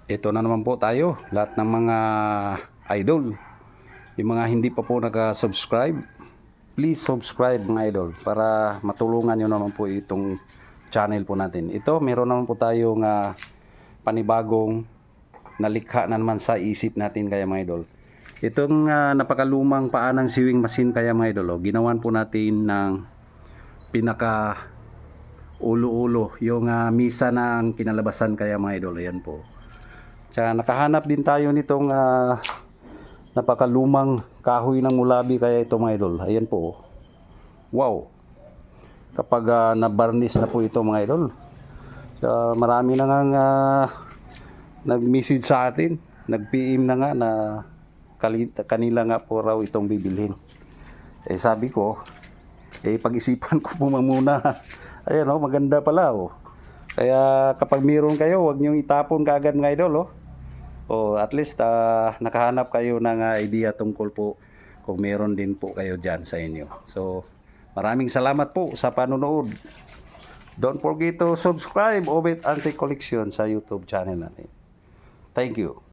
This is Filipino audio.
Ito na naman po tayo, lahat ng mga idol, yung mga hindi pa po naka-subscribe, please subscribe mga idol para matulungan nyo naman po itong channel po natin. Ito, meron naman po tayong panibagong nalikha na naman sa isip natin kaya mga idol. Itong napakalumang paanang sewing machine kaya mga idol, ginawan po natin ng pinaka ulo-ulo, yung misa ng kinalabasan kaya mga idol, ayan po. Tsaka nakahanap din tayo nitong napakalumang kahoy ng mulabi kaya ito mga idol. Ayan po. Wow. Kapag na-varnish na po ito mga idol. Tsaka marami na nga nag-message sa atin. Nag-PM na nga na kanila nga po raw itong bibilhin. Eh sabi ko, pag-isipan ko po muna. Ayan o, maganda pala o. Kaya kapag meron kayo, huwag niyong itapon kaagad mga idol o. O at least nakahanap kayo ng idea tungkol po kung meron din po kayo dyan sa inyo. So maraming salamat po sa panonood. Don't forget to subscribe Obet Antique Collection sa YouTube channel natin. Thank you.